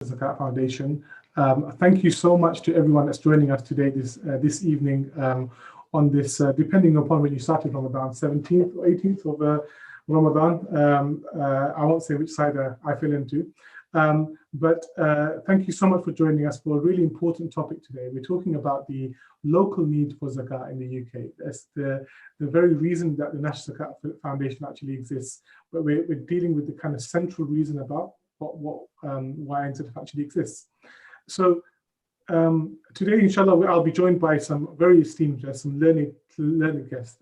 National Zakat Foundation. Thank you so much to everyone that's joining us today, this evening, on this, depending upon when you started Ramadan, 17th or 18th of Ramadan. I won't say which side I fell into. But thank you so much for joining us for a really important topic today. We're talking about the local need for Zakat in the UK. That's the very reason that the National Zakat Foundation actually exists. But we're dealing with the kind of central reason about why NZF actually exists. So today, inshallah, I'll be joined by some very esteemed guests, some learned guests.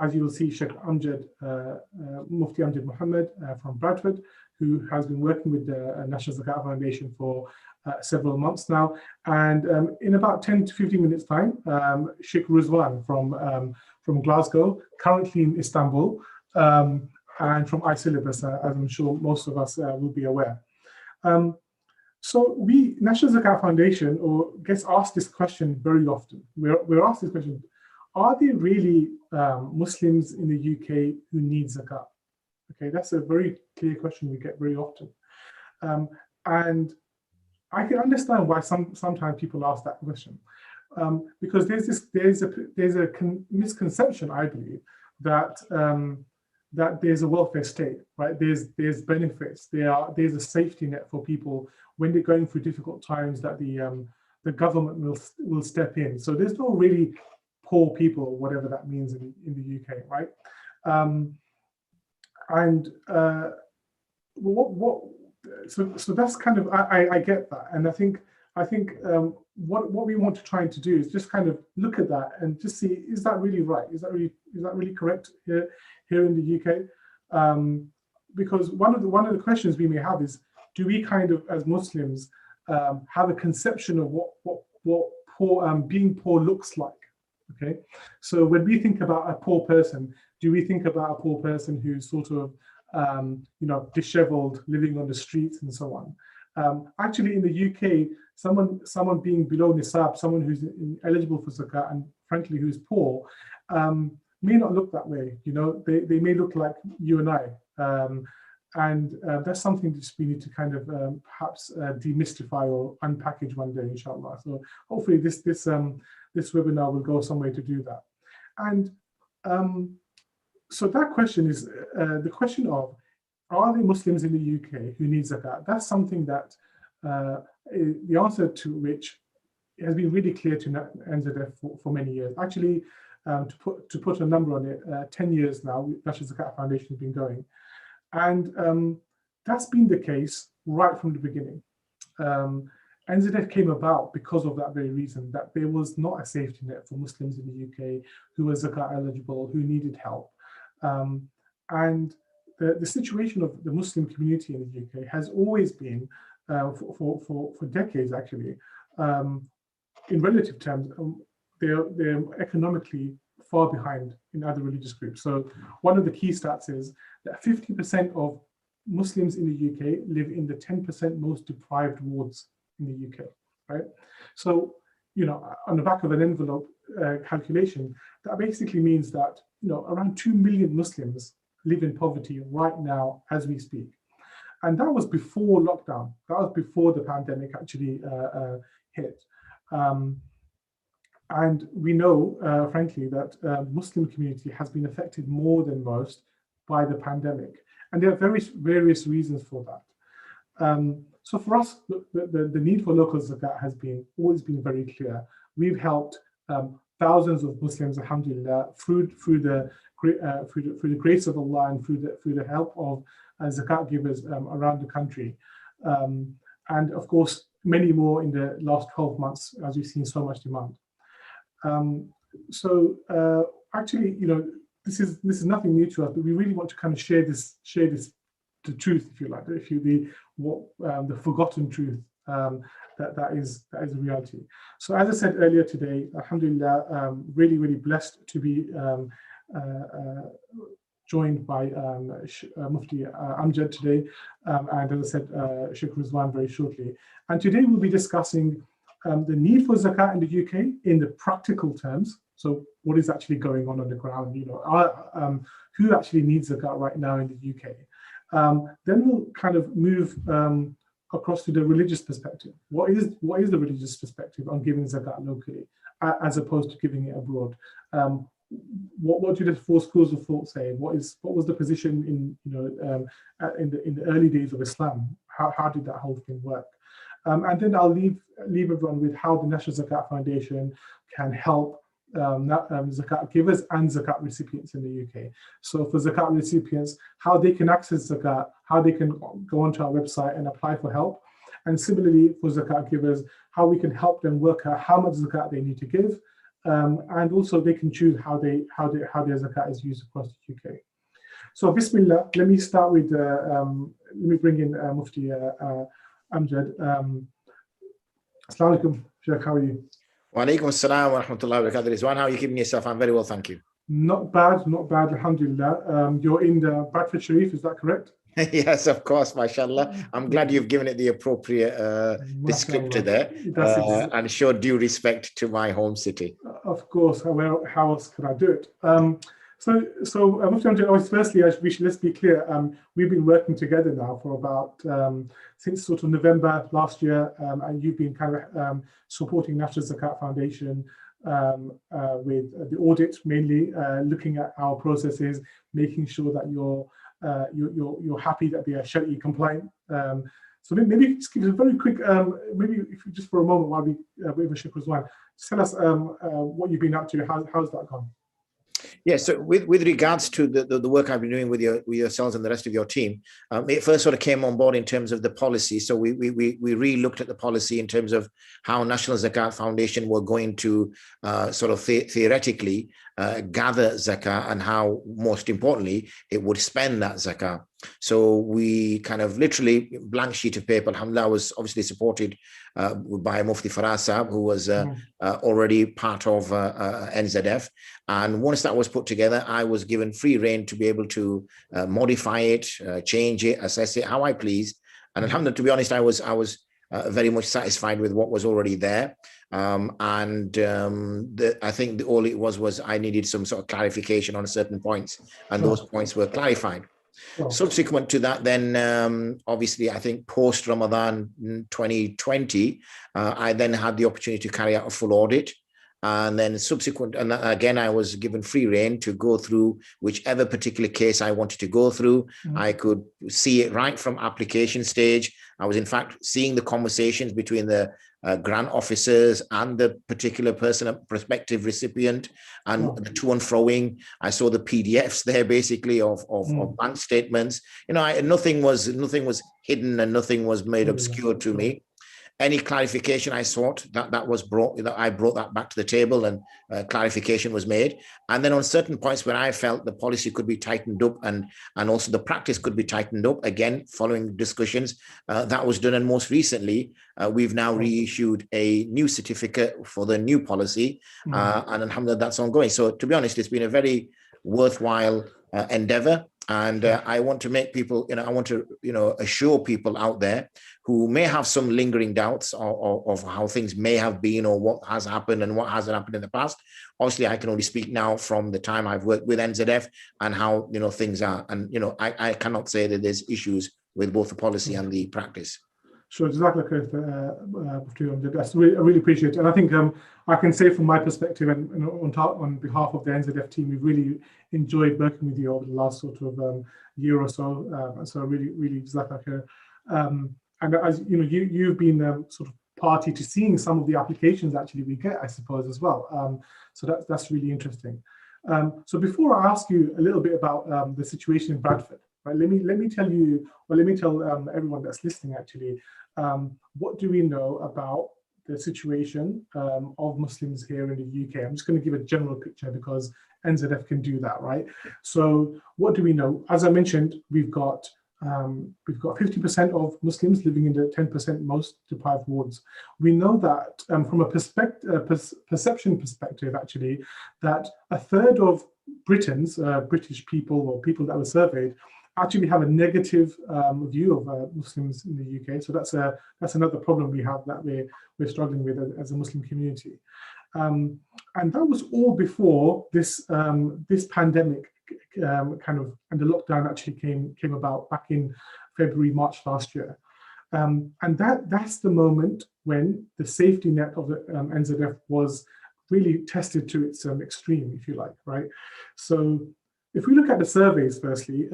As you will see, Sheikh Mufti Amjad Muhammad from Bradford, who has been working with the National Zakat Foundation for several months now. And in about 10 to 15 minutes time, Sheikh Rizwan from Glasgow, currently in Istanbul, and from iSyllabus, as I'm sure most of us will be aware. So National Zakat Foundation gets asked this question very often. We're asked this question: are there really Muslims in the UK who need zakat? Okay, that's a very clear question we get very often, and I can understand why sometimes people ask that question, because there's a misconception, I believe, that that there's a welfare state, right? There's benefits. There's a safety net for people when they're going through difficult times, that the government will step in. So there's no really poor people, whatever that means in the UK, right? So that's kind of, I get that, and I think what we want to try to do is just kind of look at that and just see, is that really right? Is that really correct here in the UK? Because one of the questions we may have is, do we kind of, as Muslims, have a conception of what being poor looks like? Okay, so when we think about a poor person, do we think about a poor person who's sort of disheveled, living on the streets and so on? Actually, in the UK, someone being below nisab, someone who's eligible for zakat, and frankly who's poor, may not look that way. They may look like you and I, and that's something that we need to kind of perhaps demystify or unpackage one day, inshallah. So hopefully this webinar will go some way to do that. And so that question is the question of, are there Muslims in the UK who need zakat? That's something that the answer to which has been really clear to NZF for many years. Actually, to put a number on it, 10 years now, National Zakat Foundation has been going. And that's been the case right from the beginning. NZF came about because of that very reason, that there was not a safety net for Muslims in the UK who were zakat eligible, who needed help. And the situation of the Muslim community in the UK has always been, for decades actually, in relative terms, they're economically far behind in other religious groups. So one of the key stats is that 50% of Muslims in the UK live in the 10% most deprived wards in the UK, right? So, on the back of an envelope calculation, that basically means that, around 2 million Muslims live in poverty right now as we speak. And that was before lockdown. That was before the pandemic actually hit. And we know, frankly, that Muslim community has been affected more than most by the pandemic. And there are various reasons for that. So for us, the need for local zakat has always been very clear. We've helped thousands of Muslims, alhamdulillah, through the grace of Allah and through the help of zakat givers around the country. And of course, many more in the last 12 months, as we've seen so much demand. Actually, this is nothing new to us, but we really want to kind of share this the truth, if you like, the forgotten truth, that is a reality. So as I said earlier today, alhamdulillah, really blessed to be joined by Mufti Amjad today, and as I said, Sheikh Rizwan very shortly. And today we'll be discussing the need for zakat in the UK in the practical terms. So what is actually going on the ground? Who actually needs zakat right now in the UK? Then we'll kind of move across to the religious perspective. What is the religious perspective on giving zakat locally as opposed to giving it abroad? What do the four schools of thought say? What was the position in in the early days of Islam? How did that whole thing work? And then I'll leave everyone with how the National Zakat Foundation can help zakat givers and zakat recipients in the UK. So for zakat recipients, how they can access zakat, how they can go onto our website and apply for help. And similarly for zakat givers, how we can help them work out how much zakat they need to give. And also they can choose how their zakat is used across the UK. So Bismillah, let me start with, let me bring in Mufti Amjad. Assalamu alaikum, Sheikh, how are you? Wa alaikum assalam wa rahmatullahi wa barakatuh. Rizwan, how are you keeping yourself? I'm very well, thank you. Not bad, alhamdulillah. You're in the Bradford Sharif, is that correct? Yes, of course, mashallah. I'm glad you've given it the appropriate descriptor there and show due respect to my home city. Of course, how else could I do it? Firstly, let's be clear. We've been working together now for about since sort of November last year, and you've been kind of supporting National Zakat Foundation with the audit, mainly looking at our processes, making sure that you're happy that they are Sharia compliant. So maybe just give us a very quick, maybe if you just for a moment while we wait for Sheikh Rizwan, just tell us what you've been up to. How's that gone? Yeah, so with regards to the work I've been doing with yourselves and the rest of your team, it first sort of came on board in terms of the policy. So we re-looked at the policy in terms of how National Zakat Foundation were going to sort of theoretically gather zakah and how, most importantly, it would spend that zakah. So we kind of literally blank sheet of paper. Alhamdulillah, was obviously supported by Mufti Faraz Sahab, who was already part of NZF. And once that was put together, I was given free rein to be able to modify it, change it, assess it how I pleased. And alhamdulillah, to be honest, I was very much satisfied with what was already there. I think all it was I needed some sort of clarification on certain points, and those points were clarified. Subsequent to that, then obviously, I think post Ramadan 2020, I then had the opportunity to carry out a full audit. And then subsequent, and again, I was given free rein to go through whichever particular case I wanted to go through. I could see it right from application stage. I was in fact seeing the conversations between the grant officers and the particular person, a prospective recipient, and the to and froing. I saw the PDFs there basically of bank statements. You know, nothing was hidden and nothing was made obscure to me. Any clarification I sought, that was brought, that I brought that back to the table, and clarification was made. And then on certain points where I felt the policy could be tightened up and also the practice could be tightened up, again, following discussions, that was done. And most recently, we've now reissued a new certificate for the new policy, and alhamdulillah, that's ongoing. So to be honest, it's been a very worthwhile endeavor. And I want to make people, I want to, assure people out there who may have some lingering doubts of how things may have been or what has happened and what hasn't happened in the past. Obviously, I can only speak now from the time I've worked with NZF and how, things are. And, I cannot say that there's issues with both the policy and the practice. Sure, Jazakallah khair, I really appreciate it. And I think I can say from my perspective and on behalf of the NZF team, we've really enjoyed working with you over the last sort of year or so. So really Jazakallah khair. And as you've been sort of party to seeing some of the applications actually we get, I suppose, as well. So that's really interesting. So before I ask you a little bit about the situation in Bradford, right, let me tell you, or let me tell everyone that's listening actually, what do we know about the situation of Muslims here in the UK? I'm just going to give a general picture because NZF can do that, right? So what do we know? As I mentioned, we've got 50% of Muslims living in the 10% most deprived wards. We know that from a perception perspective, actually, that a third of Britons, British people or people that were surveyed, actually have a negative view of Muslims in the UK. So that's another problem we have that we're struggling with as a Muslim community. And that was all before this pandemic and the lockdown actually came about back in February, March last year. And that's the moment when the safety net of the NZF was really tested to its extreme, if you like, right? So if we look at the surveys, firstly,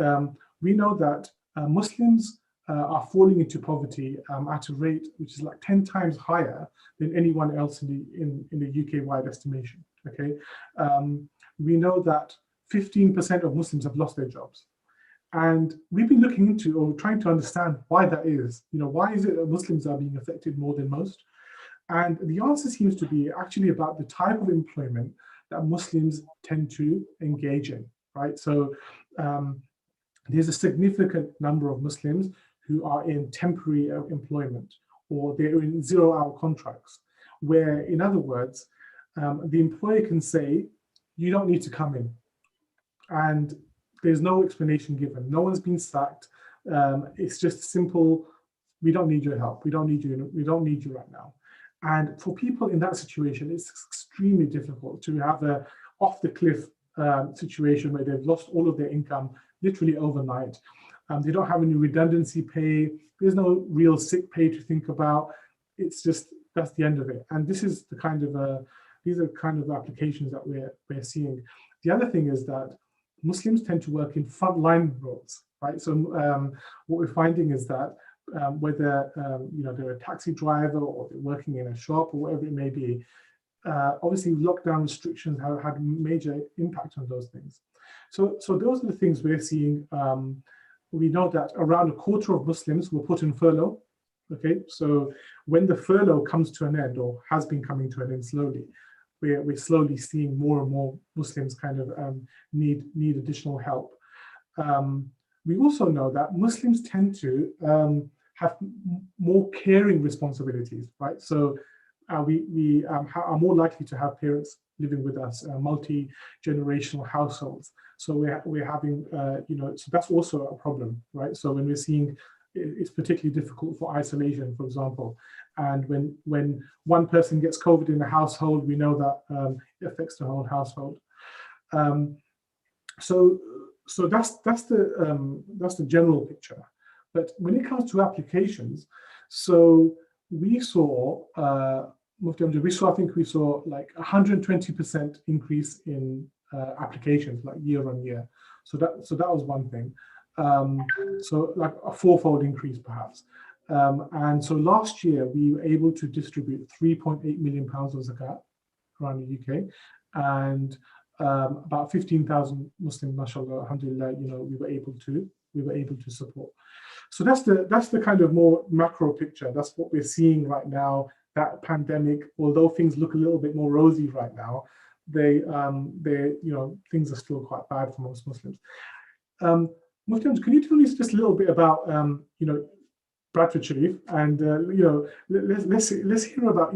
we know that Muslims are falling into poverty at a rate which is like 10 times higher than anyone else in the UK-wide estimation, okay? We know that 15% of Muslims have lost their jobs. And we've been looking into or trying to understand why that is. Why is it that Muslims are being affected more than most? And the answer seems to be actually about the type of employment that Muslims tend to engage in, right? So there's a significant number of Muslims who are in temporary employment, or they're in 0-hour contracts, where, in other words, the employer can say, you don't need to come in. And there's no explanation given. No one's been sacked. It's just simple, we don't need your help. We don't need you right now. And for people in that situation, it's extremely difficult to have a off-the-cliff situation where they've lost all of their income literally overnight. They don't have any redundancy pay. There's no real sick pay to think about. It's just, that's the end of it. And this is the kind of, these are kind of applications that we're seeing. The other thing is that Muslims tend to work in frontline roles, right? So what we're finding is that whether they're a taxi driver or they're working in a shop or whatever it may be, obviously lockdown restrictions have had a major impact on those things. So those are the things we're seeing. We know that around a quarter of Muslims were put in furlough. Okay, so when the furlough comes to an end, or has been coming to an end slowly, we're slowly seeing more and more Muslims kind of need additional help. We also know that Muslims tend to have more caring responsibilities, right? So we are more likely to have parents living with us, multi-generational households. So we're having, so that's also a problem, right? So when we're seeing, it's particularly difficult for isolation, for example. And when one person gets COVID in the household, we know that it affects the whole household. So that's the general picture. But when it comes to applications, so we saw, Mufti, I think we saw like 120% increase in applications, like year on year. So that was one thing. So like a fourfold increase perhaps. And so last year we were able to distribute 3.8 million pounds of zakat around the UK, and about 15,000 Muslim, mashallah, alhamdulillah, we were able to support. So that's the kind of more macro picture. That's what we're seeing right now. That pandemic, although things look a little bit more rosy right now, things are still quite bad for most Muslims. Mufti, can you tell me just a little bit about Bradford Sharif, and let's hear about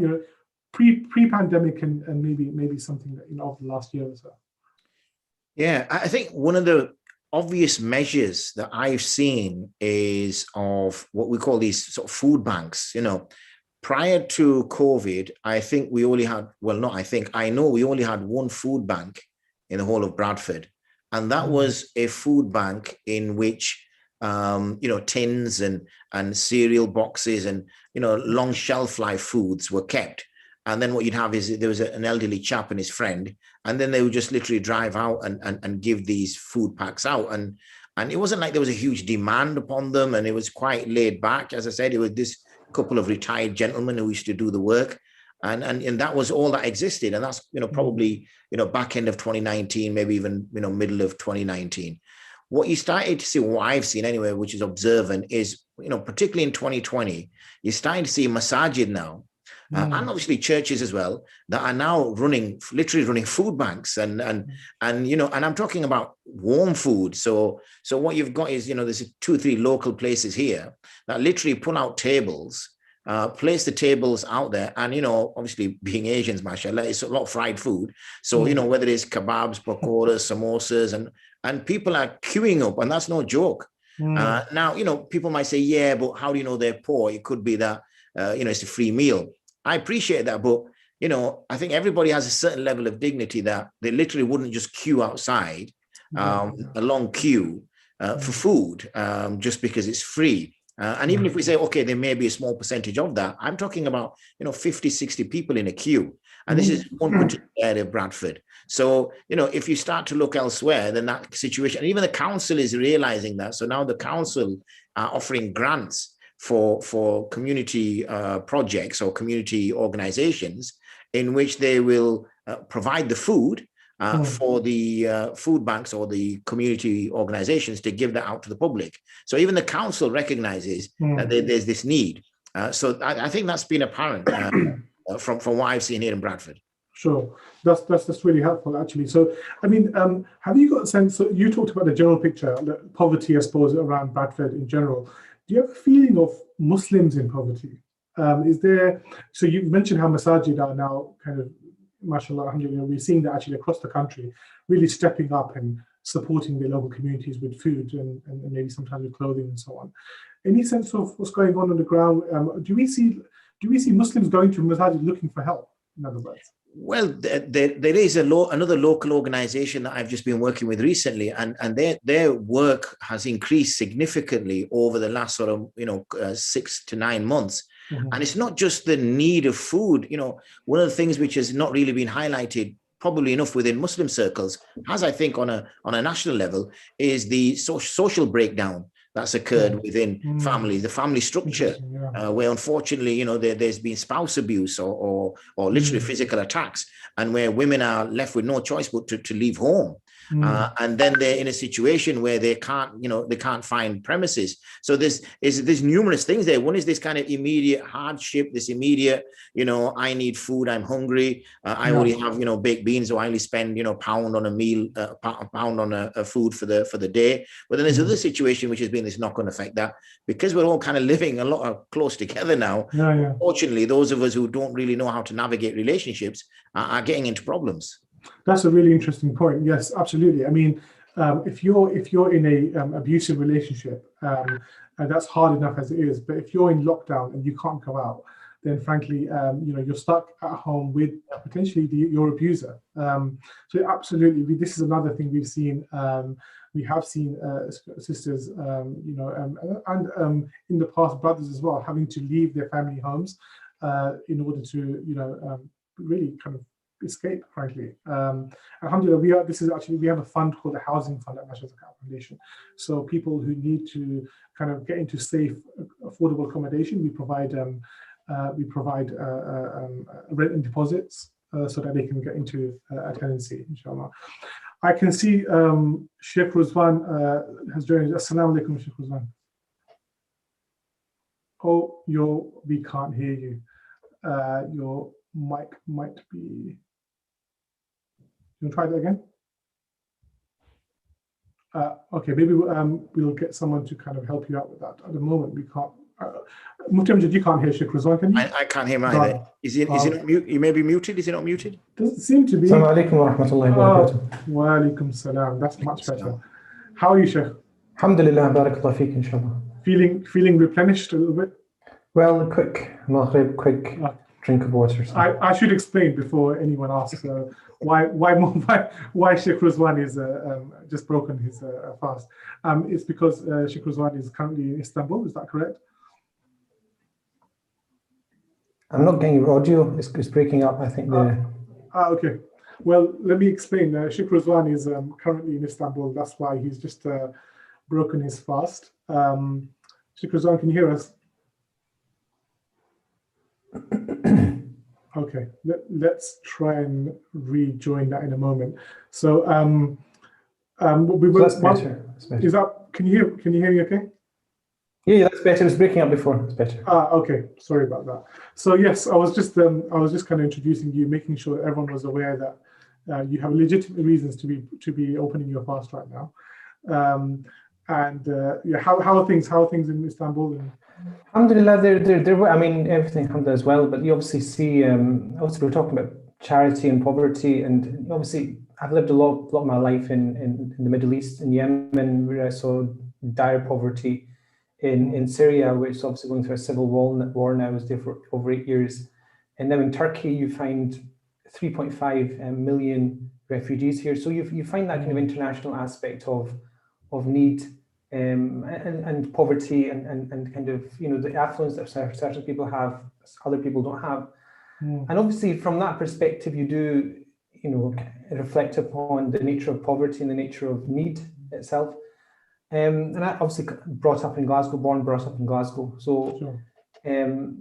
pre-pandemic and maybe something that of the last year or so. Yeah, I think one of the obvious measures that I've seen is of what we call these sort of food banks. Prior to COVID, I think we only had, I know we only had one food bank in the whole of Bradford. And that was a food bank in which, tins and cereal boxes and, long shelf life foods were kept. And then what you'd have is there was an elderly chap and his friend, and then they would just literally drive out and give these food packs out. And it wasn't like there was a huge demand upon them, and it was quite laid back. As I said, it was this couple of retired gentlemen who used to do the work. And that was all that existed. And that's, probably, back end of 2019, maybe even, middle of 2019. What you started to see, what I've seen anyway, which is observant, is, particularly in 2020, you're starting to see masajid now, and obviously churches as well, that are now literally running food banks, and I'm talking about warm food. So what you've got is, there's 2 or 3 local places here that literally pull out tables, place the tables out there, and obviously being Asians, mashallah, it's a lot of fried food. So whether it's kebabs, pakoras, samosas, and people are queuing up, and that's no joke. Now people might say, yeah, but how do you know they're poor? It could be that it's a free meal. I appreciate that, but I think everybody has a certain level of dignity that they literally wouldn't just queue outside a long queue for food just because it's free. And even if we say, okay, there may be a small percentage of that, I'm talking about, 50, 60 people in a queue. And this is one particular area of Bradford. So, if you start to look elsewhere, then that situation, and even the council is realizing that. So now the council are offering grants for community projects or community organizations in which they will provide the food for the food banks or the community organizations to give that out to the public. So even the council recognizes that there's this need. So I think that's been apparent from what I've seen here in Bradford. Sure, that's really helpful actually. So, I mean, have you got a sense? So you talked about the general picture, the poverty, I suppose, around Bradford in general. Do you have a feeling of Muslims in poverty? Is there? So you mentioned how masajid are now kind of, mashallah, alhamdulillah, we're seeing that actually across the country, really stepping up and supporting their local communities with food and maybe sometimes with clothing and so on. Any sense of what's going on the ground? Do we see Muslims going to masajid looking for help, in other words? Well, there is another local organization that I've just been working with recently, and their work has increased significantly over the last sort of 6 to 9 months. And it's not just the need of food. One of the things which has not really been highlighted probably enough within Muslim circles, as I think on a national level, is the social breakdown that's occurred within families, the family structure, where unfortunately, there's been spouse abuse or literally physical attacks, and where women are left with no choice but to leave home. And then they're in a situation where they can't find premises. So there's numerous things there. One is this kind of immediate hardship, this immediate, I need food, I'm hungry, I only have, baked beans, so I only spend, pound on a meal, pound on a food for the day. But then there's another situation which has been this knock-on effect that because we're all kind of living a lot of close together now, unfortunately, those of us who don't really know how to navigate relationships are getting into problems. That's a really interesting point. Yes, absolutely. I mean, if you're in a abusive relationship, and that's hard enough as it is, but if you're in lockdown and you can't go out, then frankly, you're stuck at home with potentially your abuser. So absolutely, this is another thing we've seen. We have seen sisters, and in the past, brothers as well, having to leave their family homes in order to, really kind of escape, frankly. Alhamdulillah, we have a fund called the Housing Fund at National Zakat Foundation. So people who need to kind of get into safe, affordable accommodation, we provide rent and deposits so that they can get into a tenancy, inshallah. I can see Sheikh Ruzwan has joined us. Assalamu alaikum, Sheikh Ruzwan. Oh, we can't hear you. Your mic might be. You want to try that again? Okay, maybe we'll get someone to kind of help you out with that. At the moment, we can't. Mufti Amjad, you can't hear Sheikh Ruzwan, can you? I can't hear him either. Is he not mute? You may be muted. Is he not muted? Doesn't seem to be. Assalamu alaikum wa rahmatullahi wa barakatuh. Wa alaikum salam. That's much better. How are you, Sheikh? Alhamdulillah, barakallah feek, inshallah. Feeling replenished a little bit? Well, quick drink of water. So. I should explain before anyone asks why Sheikh Ruzwan is just broken his fast. It's because Sheikh Ruzwan is currently in Istanbul. Is that correct? I'm not getting your audio. It's breaking up. I think. Okay. Well, let me explain. Sheikh Ruzwan is currently in Istanbul. That's why he's just broken his fast. Sheikh Ruzwan, can you hear us? Okay, let's try and rejoin that in a moment. So, that's better. Is that? Can you hear me? Okay. Yeah, that's better. It was breaking up before. It's better. Okay. Sorry about that. So yes, I was just kind of introducing you, making sure that everyone was aware that you have legitimate reasons to be opening your fast right now. How are things? How are things in Istanbul? Alhamdulillah, they're I mean, everything alhamdulillah as well, but you obviously see, also we're talking about charity and poverty, and obviously I've lived a lot of my life in the Middle East, in Yemen, where I saw dire poverty, in Syria, which is obviously going through a civil war now. I was there for over 8 years. And now in Turkey, you find 3.5 million refugees here. So you find that kind of international aspect of need and poverty and kind of, you know, the affluence that certain people have, other people don't have. And obviously from that perspective, you do, you know, reflect upon the nature of poverty and the nature of need itself. And I obviously brought up in Glasgow, brought up in Glasgow. So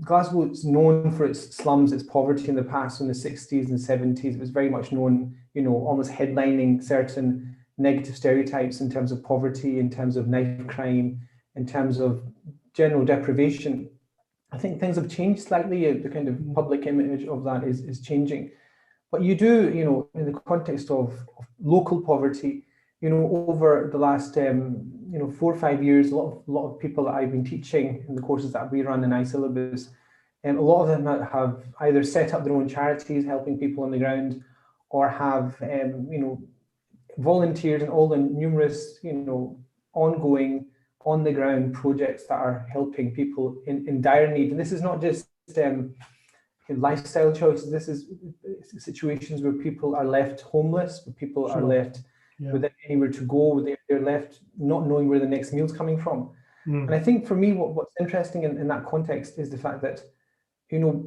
Glasgow is known for its slums, its poverty in the past, in the 60s and 70s. It was very much known, you know, almost headlining certain negative stereotypes in terms of poverty, in terms of knife crime, in terms of general deprivation. I think things have changed slightly. The kind of public image of that is changing. But you do, you know, in the context of local poverty, you know, over the last, you know, 4 or 5 years, a lot of people that I've been teaching in the courses that we run in iSyllabus, and a lot of them have either set up their own charities helping people on the ground, or have, you know, volunteered in all the numerous, you know, ongoing on the ground projects that are helping people in dire need. And this is not just lifestyle choices. This is situations where people are left homeless, where people are left without anywhere to go. They're left not knowing where the next meal's coming from. And I think for me, what's interesting in that context is the fact that, you know,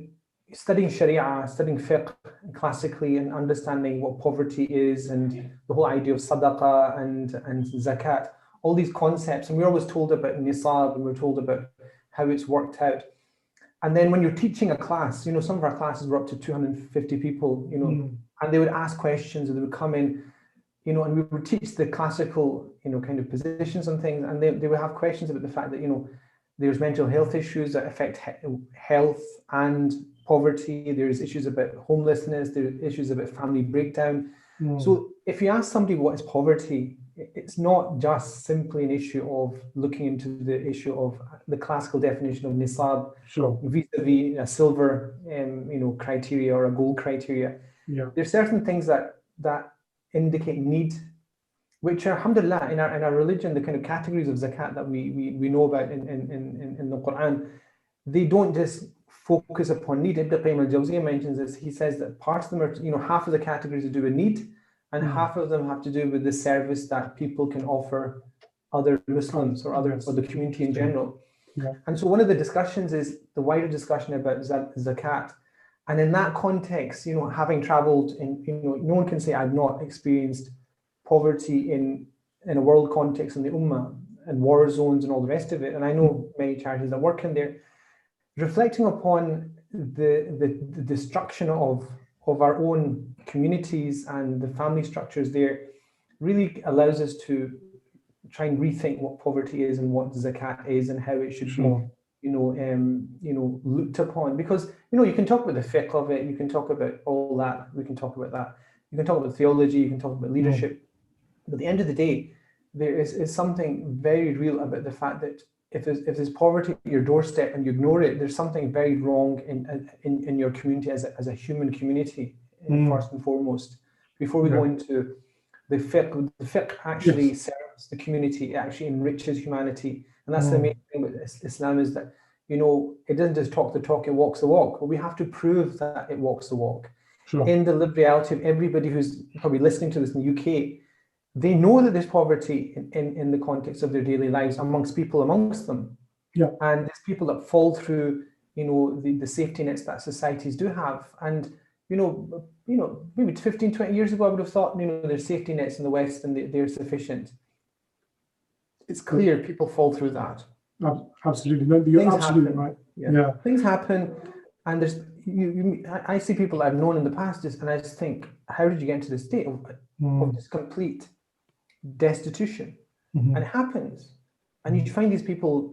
studying Sharia, studying fiqh classically, and understanding what poverty is, and the whole idea of sadaqah and zakat, all these concepts, and we're always told about nisab, and we're told about how it's worked out. And then when you're teaching a class, you know, some of our classes were up to 250 people, you know, and they would ask questions, and they would come in, you know, and we would teach the classical, you know, kind of positions and things, and they would have questions about the fact that, you know, there's mental health issues that affect health and poverty. There's issues about homelessness. There's issues about family breakdown. So if you ask somebody what is poverty, it's not just simply an issue of looking into the issue of the classical definition of nisab vis-a-vis a silver, you know, criteria or a gold criteria. There's certain things that indicate need, which are, alhamdulillah, in our religion, the kind of categories of zakat that we know about in the Quran, they don't just focus upon need. Ibn Qayyim al-Jawziyah mentions this. He says that parts of them are, you know, half of the categories to do with need, and half of them have to do with the service that people can offer other Muslims or the community in general. And so one of the discussions is the wider discussion about zakat. And in that context, you know, having traveled in, you know, no one can say I've not experienced poverty in a world context in the Ummah and war zones and all the rest of it. And I know many charities that work in there. Reflecting upon the destruction of our own communities and the family structures there really allows us to try and rethink what poverty is and what zakat is and how it should be, you know, looked upon. Because, you know, you can talk about the fiqh of it, you can talk about all that, we can talk about that, you can talk about theology, you can talk about leadership. But at the end of the day, there is something very real about the fact that if there's poverty at your doorstep and you ignore it, there's something very wrong in your community as a human community, first and foremost. Before we go into the fiqh actually serves the community, it actually enriches humanity. And that's the main thing with Islam, is that, you know, it doesn't just talk the talk, it walks the walk. But we have to prove that it walks the walk. In the lived reality of everybody who's probably listening to this in the UK, they know that there's poverty in the context of their daily lives amongst them. And there's people that fall through, you know, the safety nets that societies do have. And, you know, maybe 15, 20 years ago, I would have thought, you know, there's safety nets in the West and they're sufficient. It's clear people fall through that. Absolutely. No, you're absolutely right. Things happen, and there's I see people I've known in the past, and I just think, how did you get into this state of just complete destitution? And it happens, and you find these people,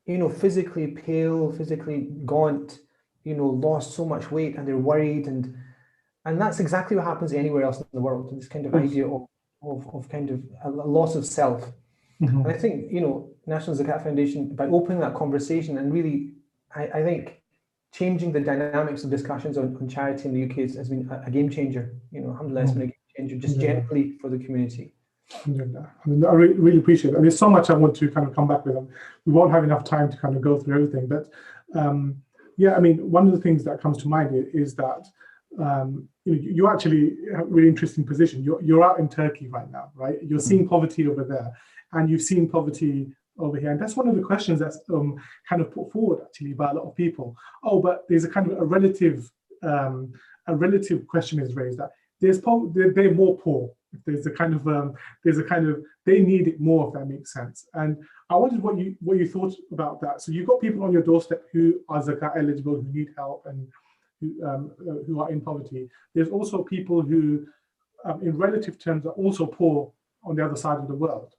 you know, physically pale, physically gaunt, you know, lost so much weight, and they're worried, and that's exactly what happens anywhere else in the world. This kind of idea of kind of a loss of self. And I think, you know, National Zakat Foundation, by opening that conversation and really, I think, changing the dynamics of discussions on charity in the UK has been a game changer. You know, alhamdulillah, it's been a game changer just generally for the community. I mean, I really appreciate it. And there's so much I want to kind of come back with. We won't have enough time to kind of go through everything. But I mean, one of the things that comes to mind is that you're actually in a really interesting position. You're out in Turkey right now, right? You're seeing poverty over there. and you've seen poverty over here. And that's one of the questions that's kind of put forward actually by a lot of people. Oh, but there's a kind of a relative question is raised that they're more poor. There's a kind of they need it more, if that makes sense. And I wondered what you thought about that. So you've got people on your doorstep who are zakat eligible, who need help, and who are in poverty. There's also people who, in relative terms, are also poor on the other side of the world.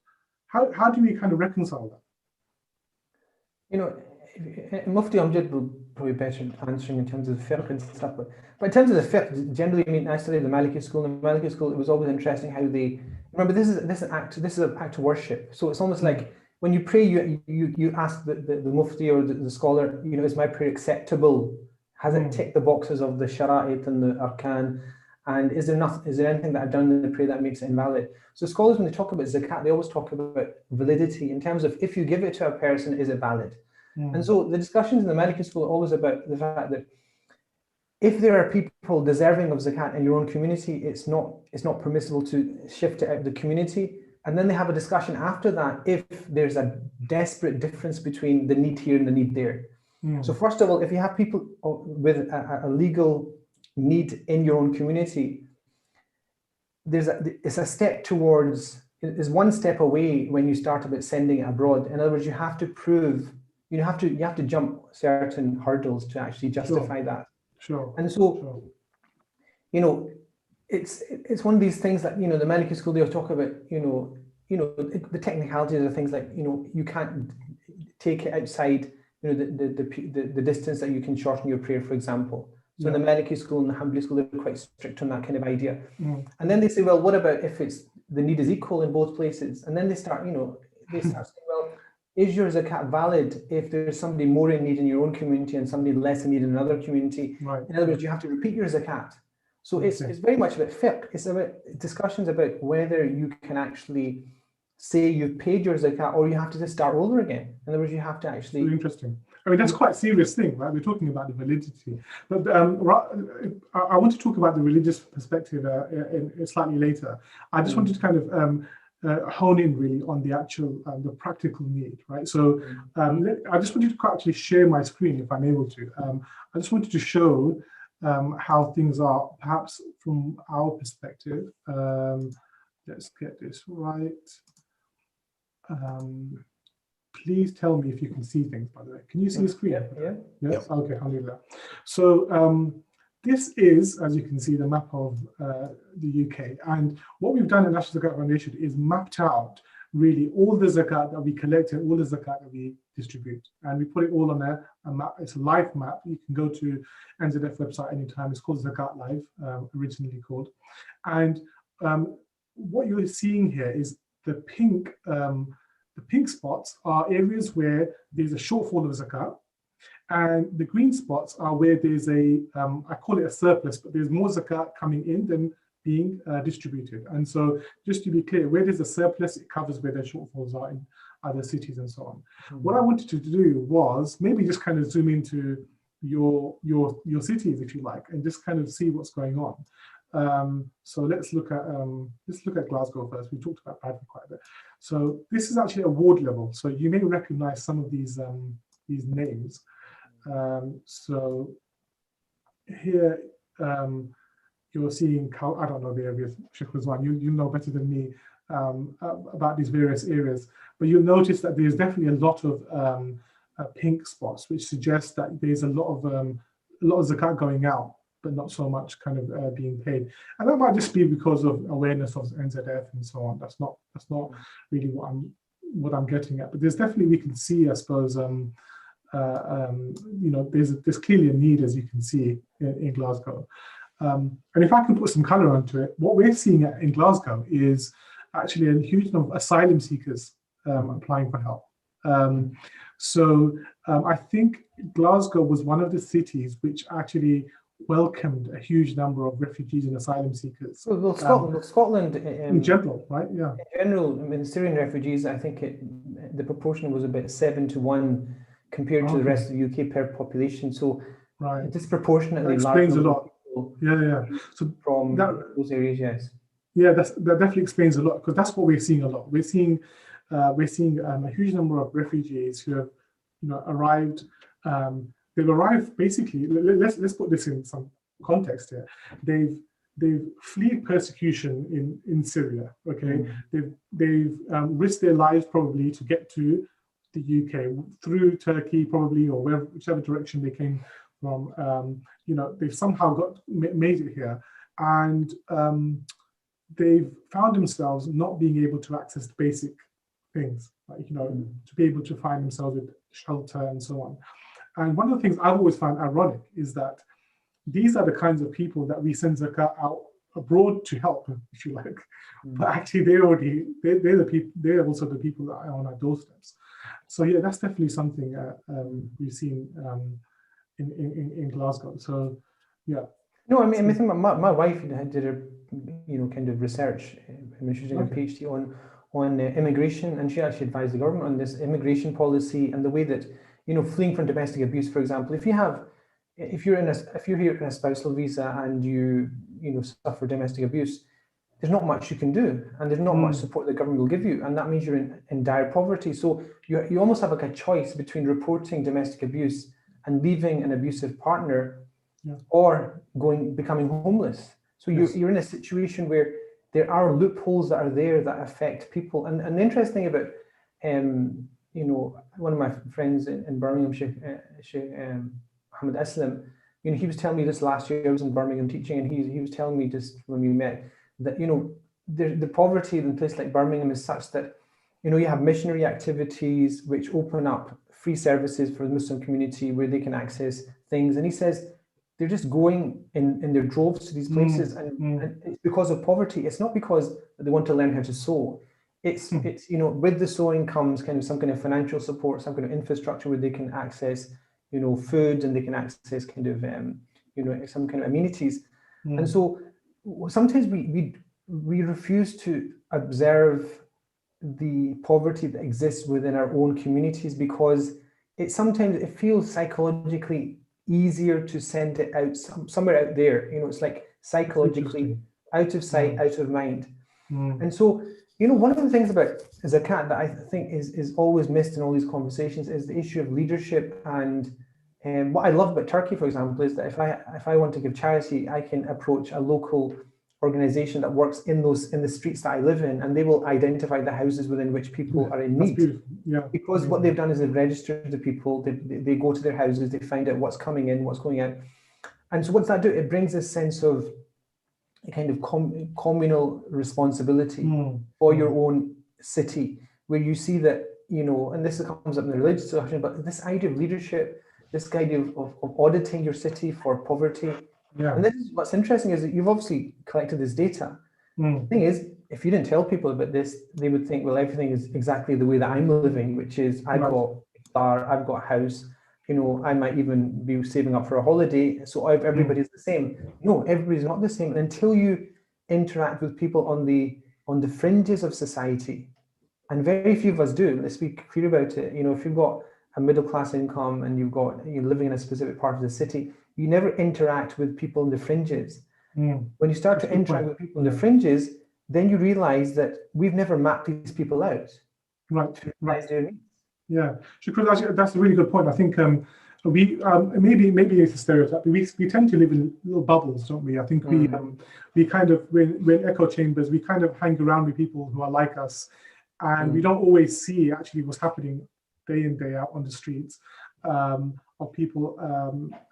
How do we kind of reconcile that? You know, Mufti Amjad will probably be better answering in terms of fiqh and stuff, but in terms of the fiqh, generally, I mean, I studied the Maliki school. In the Maliki school, it was always interesting how they remember this is an act of worship. So it's almost like when you pray, you ask the Mufti or the scholar, you know, is my prayer acceptable? Has it ticked the boxes of the shara'it and the arkan? And is there anything that I've done in the prayer that makes it invalid? So scholars, when they talk about zakat, they always talk about validity in terms of if you give it to a person, is it valid? And so the discussions in the medical school are always about the fact that if there are people deserving of zakat in your own community, it's not permissible to shift it out of the community. And then they have a discussion after that if there's a desperate difference between the need here and the need there. So first of all, if you have people with a legal need in your own community, it's a step towards, is one step away when you start about sending it abroad. In other words, you have to prove, you have to jump certain hurdles to actually justify that. Sure. And so, you know, it's one of these things that, you know, the medical school, they'll talk about, you know, the technicalities are things like, you know, you can't take it outside, you know, the distance that you can shorten your prayer, for example. So in the medical school and the Hanbali school, they're quite strict on that kind of idea. And then they say, well, what about if the need is equal in both places? And then they start saying, well, is your zakat valid if there's somebody more in need in your own community and somebody less in need in another community? Right. In other words, you have to repeat your zakat. So it's very much about fiqh. It's about discussions about whether you can actually say you've paid your zakat or you have to just start over again. In other words, you have to actually... Really interesting. I mean, that's quite a serious thing, right? We're talking about the validity. But I want to talk about the religious perspective slightly later. I just wanted to kind of hone in really on the actual, the practical need, right? So I just wanted to actually share my screen if I'm able to. I just wanted to show how things are, perhaps from our perspective. Let's get this right. Please tell me if you can see things, by the way. Can you see the screen? Yeah. Yes? Okay, I'll do that. So this is, as you can see, the map of the UK. And what we've done in National Zakat Foundation is mapped out really all the zakat that we collect and all the zakat that we distribute. And we put it all on a map. It's a live map. You can go to NZF website anytime. It's called Zakat Live, originally called. And what you're seeing here is the pink spots are areas where there's a shortfall of zakat, and the green spots are where there's I call it a surplus, but there's more zakat coming in than being distributed. And so just to be clear, where there's a surplus, it covers where the shortfalls are in other cities and so on. What I wanted to do was maybe just kind of zoom into your cities, if you like, and just kind of see what's going on. So let's look at Glasgow first. We talked about Bradford quite a bit. So this is actually a ward level. So you may recognize some of these names. So here you're seeing, I don't know the areas, Sheikh Rizwan, you know better than me about these various areas, but you'll notice that there's definitely a lot of pink spots, which suggests that there's a lot of zakat going out, but not so much kind of being paid. And that might just be because of awareness of NZF and so on. That's not really what I'm getting at. But there's definitely, we can see, I suppose, you know, there's clearly a need, as you can see in Glasgow. And if I can put some colour onto it, what we're seeing in Glasgow is actually a huge number of asylum seekers applying for help. I think Glasgow was one of the cities which actually welcomed a huge number of refugees and asylum seekers. Well, Scotland in general, right? Yeah. In general, I mean, Syrian refugees, I think the proportion was about 7-to-1 compared to the rest of the UK per population. So disproportionately that explains a lot. Yeah. So from those areas, yes. Yeah, that definitely explains a lot, because that's what we're seeing a lot. We're seeing we're seeing a huge number of refugees who have, arrived. They've arrived basically. Let's put this in some context here. They've fled persecution in Syria. Okay, they've risked their lives probably to get to the UK through Turkey, probably, or whichever direction they came from. They've somehow made it here, and they've found themselves not being able to access basic things, like to be able to find themselves with shelter and so on. And one of the things I've always found ironic is that these are the kinds of people that we send Zakah out abroad to help, if you like. But actually, they're the people. They're also the people that are on our doorsteps. So yeah, that's definitely something we've seen in Glasgow. So yeah. No, I think my wife did a kind of research. She was doing a PhD on immigration, and she actually advised the government on this immigration policy and the way that fleeing from domestic abuse, for example, if you're here in a spousal visa and you suffer domestic abuse, there's not much you can do, and there's not much support the government will give you, and that means you're in dire poverty. So you almost have like a choice between reporting domestic abuse and leaving an abusive partner, or becoming homeless. So you're in a situation where there are loopholes that are there that affect people. And the interesting thing about one of my friends in Birmingham, Sheikh Muhammad Aslam, he was telling me this last year. I was in Birmingham teaching, and he was telling me just when we met that the poverty in a place like Birmingham is such that you have missionary activities which open up free services for the Muslim community where they can access things. And he says they're just going in their droves to these places, and it's because of poverty. It's not because they want to learn how to sew. It's with the sewing comes some kind of financial support, some kind of infrastructure where they can access food, and they can access some kind of amenities. And so sometimes we refuse to observe the poverty that exists within our own communities because sometimes it feels psychologically easier to send it out somewhere out there. It's like psychologically out of sight, out of mind. And so one of the things about Zakat that I think is always missed in all these conversations is the issue of leadership. And what I love about Turkey, for example, is that if I want to give charity, I can approach a local organization that works in the streets that I live in, and they will identify the houses within which people are in need. Because what they've done is they've registered the people, they go to their houses, they find out what's coming in, what's going out. And so what's that do? It brings a sense of a kind of communal responsibility for your own city, where you see that, and this comes up in the religious discussion, but this idea of leadership, this idea of auditing your city for poverty. And this is what's interesting is that you've obviously collected this data. The thing is, if you didn't tell people about this, they would think, well, everything is exactly the way that I'm living, which is I've got a car, I've got a house, I might even be saving up for a holiday. So everybody's the same. No, everybody's not the same. And until you interact with people on the fringes of society, and very few of us do, let's be clear about it. If you've got a middle class income and you're living in a specific part of the city, you never interact with people in the fringes. When you start to interact with people in the fringes, then you realize that we've never mapped these people out. Right. Yeah, Shukran, that's a really good point. I think we maybe it's a stereotype. We tend to live in little bubbles, don't we? I think we kind of we're in echo chambers. We kind of hang around with people who are like us, and we don't always see actually what's happening day in, day out on the streets of people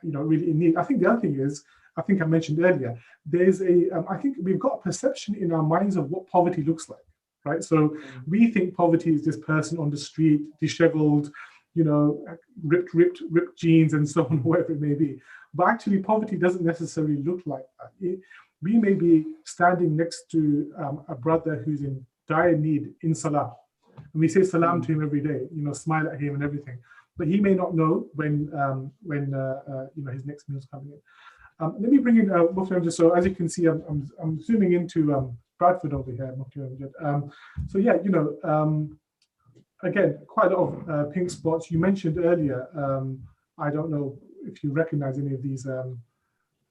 really in need. I think the other thing is, I think I mentioned earlier, there's I think we've got a perception in our minds of what poverty looks like, right? So we think poverty is this person on the street, disheveled, ripped jeans and so on, whatever it may be. But actually poverty doesn't necessarily look like that. We may be standing next to a brother who's in dire need in Salah, and we say salam to him every day, smile at him and everything. But he may not know when his next meal is coming in. Let me bring in Mufti Amjad. So as you can see, I'm zooming into Bradford over here, Mufti Amjad. So yeah, again, quite a lot of pink spots. You mentioned earlier, I don't know if you recognize any of these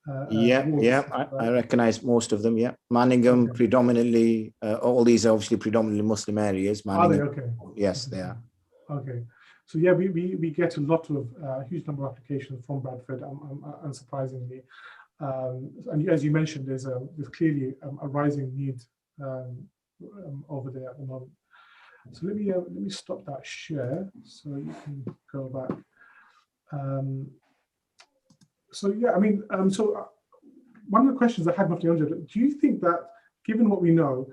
wards. I recognize most of them. Yeah, Manningham predominantly. All these are obviously predominantly Muslim areas. Manningham, Are they? Okay. Yes, they are. Okay. So yeah, we get a lot of huge number of applications from Bradford, unsurprisingly. And as you mentioned, there's clearly a rising need over there at the moment. So let me stop that share so you can go back. So yeah, I mean, one of the questions I had, Mufti Amjad, do you think that, given what we know,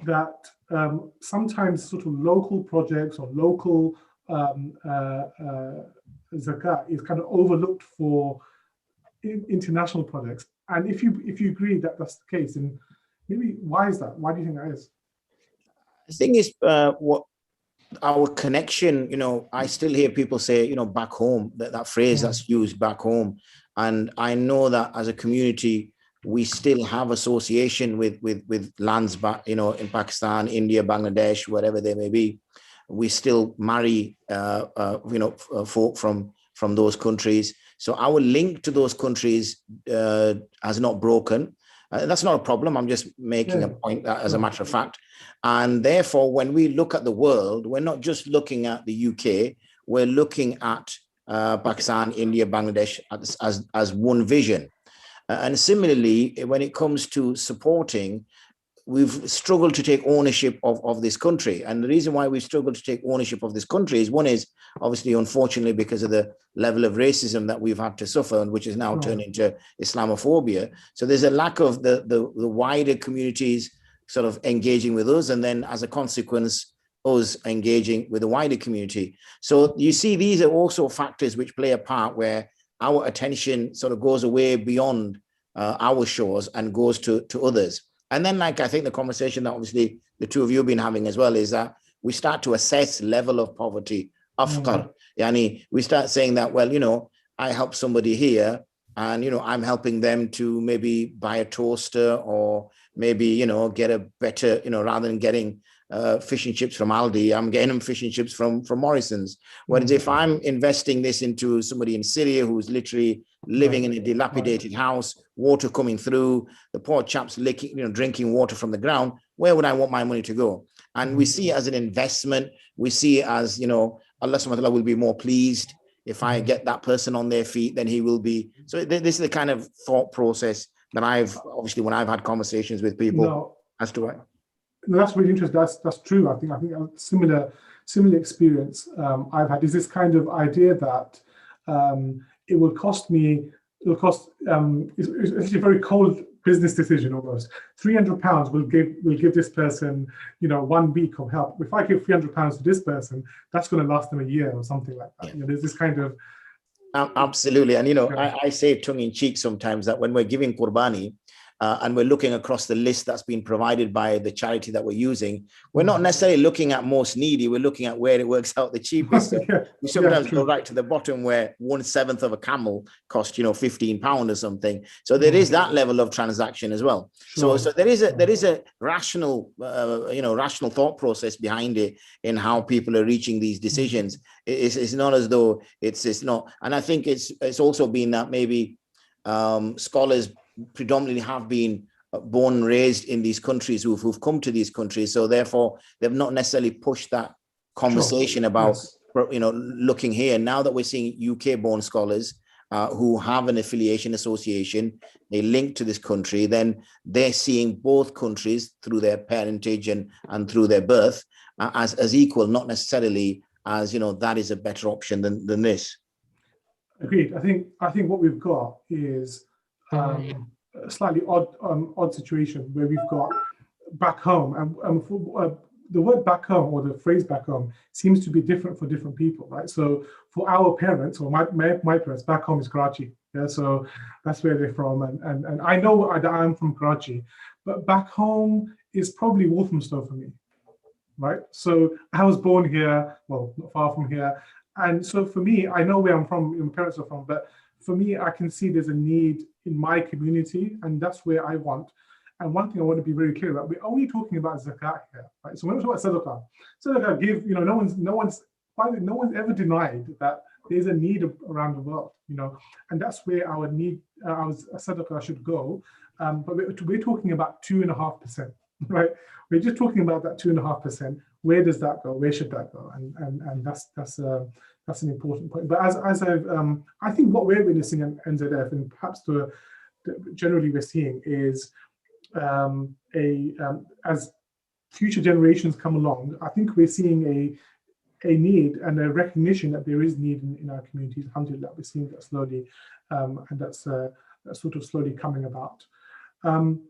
that sometimes sort of local projects or local zakat is kind of overlooked for international projects? And if you agree that that's the case, then maybe why is that? Why do you think that is? The thing is, what our connection, I still hear people say, back home, that phrase that's used, back home. And I know that as a community, we still have association with lands back, in Pakistan, India, Bangladesh, wherever they may be. We still marry, folk from those countries. So our link to those countries has not broken. That's not a problem. I'm just making a point as a matter of fact. And therefore, when we look at the world, we're not just looking at the UK, we're looking at Pakistan, India, Bangladesh as one vision. And similarly, when it comes to supporting, we've struggled to take ownership of this country. And the reason why we've struggled to take ownership of this country is, one is obviously, unfortunately, because of the level of racism that we've had to suffer, and which is now turned into Islamophobia. So there's a lack of the wider communities sort of engaging with us, and then as a consequence, us engaging with the wider community. So you see, these are also factors which play a part where our attention sort of goes away beyond our shores and goes to others. And then, like, I think the conversation that obviously the two of you have been having as well is that we start to assess level of poverty. Afqar. Yani, we start saying that, well, I help somebody here, and, I'm helping them to maybe buy a toaster, or maybe, get a better, rather than getting fish and chips from Aldi, I'm getting them fish and chips from Morrison's. Whereas if I'm investing this into somebody in Syria who's literally living in a dilapidated house, water coming through, the poor chap's drinking water from the ground, where would I want my money to go? And we see it as an investment. We see it as, Allah subhanahu wa ta'ala will be more pleased if I get that person on their feet, then he will be. So this is the kind of thought process that I've, obviously, when I've had conversations with people as to what. No, that's really interesting. That's true. I think a similar experience I've had is this kind of idea that it will cost me. It's actually a very cold business decision almost. £300 will give this person 1 week of help. If I give £300 to this person, that's going to last them a year or something like that. There's this kind of absolutely. And I say tongue in cheek sometimes that when we're giving qurbani, and we're looking across the list that's been provided by the charity that we're using, we're not necessarily looking at most needy, we're looking at where it works out the cheapest. So we sometimes go right to the bottom where 1/7 of a camel costs, £15 or something. So there is that level of transaction as well. So there is a rational, rational thought process behind it in how people are reaching these decisions. It's not as though it's not. And I think it's also been that maybe scholars predominantly have been born and raised in these countries who've come to these countries, so therefore they've not necessarily pushed that conversation about looking here. Now that we're seeing UK born scholars who have an affiliation association, they link to this country, then they're seeing both countries through their parentage and through their birth as equal, not necessarily as that is a better option than this. Agreed. I think what we've got is a slightly odd situation where we've got back home, and the word back home, or the phrase back home, seems to be different for different people, right? So for our parents, or my parents, back home is Karachi. Yeah, so that's where they're from, and I know I'm from Karachi, but back home is probably Walthamstow for me, right? So I was born here, well, not far from here, and so for me, I know where I'm from, my parents are from, but for me, I can see there's a need in my community, and that's where I want. And one thing I want to be very clear about, we're only talking about zakat here, right? So when we talk about sadaqah, give, no one's ever denied that there's a need around the world, and that's where our need, our sadaqah should go. But we're talking about 2.5%, right? We're just talking about that 2.5%. Where does that go? Where should that go? And that's an important point. But as I think what we're witnessing in NZF, and perhaps generally we're seeing, is as future generations come along, I think we're seeing a need and a recognition that there is need in our communities. Alhamdulillah, we're seeing that slowly, and that's sort of slowly coming about.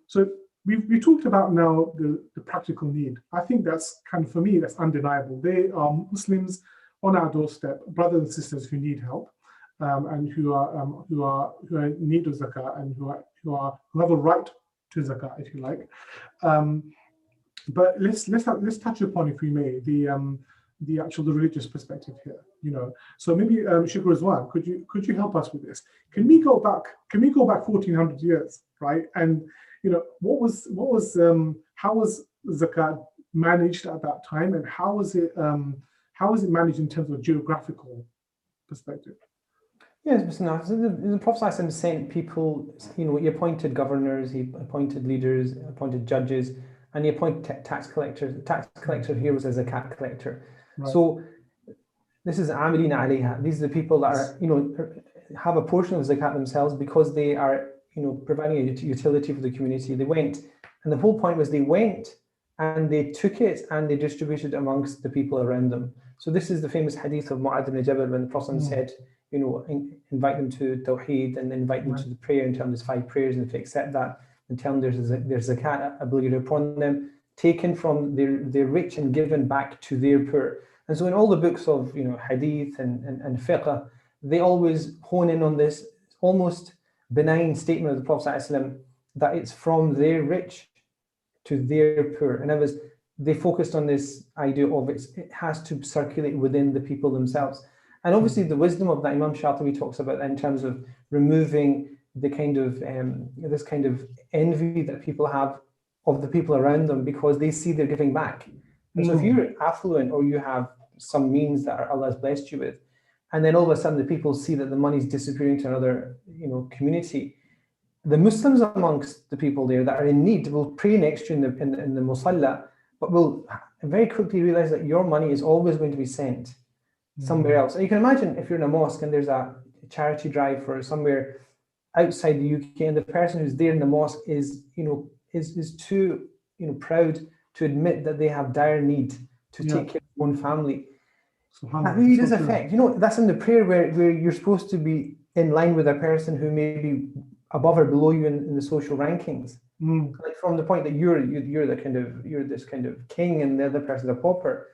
So we talked about now the practical need. I think that's kind of, for me, that's undeniable. They are Muslims on our doorstep, brothers and sisters who need help, and who are in need of zakah, and who have a right to zakah, if you like. But let's touch upon, if we may, the religious perspective here. So maybe Sheikh Rizwan, could you help us with this? Can we go back 1400 years, right? And how was zakat managed at that time, and how was it managed in terms of geographical perspective? Yes, the Prophet sent people, he appointed governors, he appointed leaders, appointed judges, and he appointed tax collectors. The tax collector here was a zakat collector. Right. So this is amilina alayha. These are the people that are, have a portion of zakat themselves, because they are, providing a utility for the community. They went, and the whole point was they went and they took it and they distributed amongst the people around them. So this is the famous hadith of Mu'adh ibn Jabal, when the Prophet said, invite them to Tawheed and invite them to the prayer in terms of 5 prayers, and if they accept that, and tell them there's zakat obligated upon them, taken from their rich and given back to their poor. And so in all the books of hadith and fiqh, they always hone in on this almost benign statement of the Prophet ﷺ, that it's from their rich to their poor. And they focused on this idea of it has to circulate within the people themselves. And obviously the wisdom of that, Imam Shatibi talks about in terms of removing the kind of this kind of envy that people have of the people around them, because they see they're giving back. And so if you're affluent, or you have some means that Allah has blessed you with, and then all of a sudden the people see that the money's disappearing to another community, the Muslims amongst the people there that are in need will pray next to you in the musalla, but will very quickly realize that your money is always going to be sent somewhere else. And you can imagine if you're in a mosque and there's a charity drive for somewhere outside the UK, and the person who's there in the mosque is too proud to admit that they have dire need to take care of their own family. That really does affect. That's in the prayer where you're supposed to be in line with a person who may be above or below you in the social rankings. Like from the point that you're this kind of king and the other person's a pauper.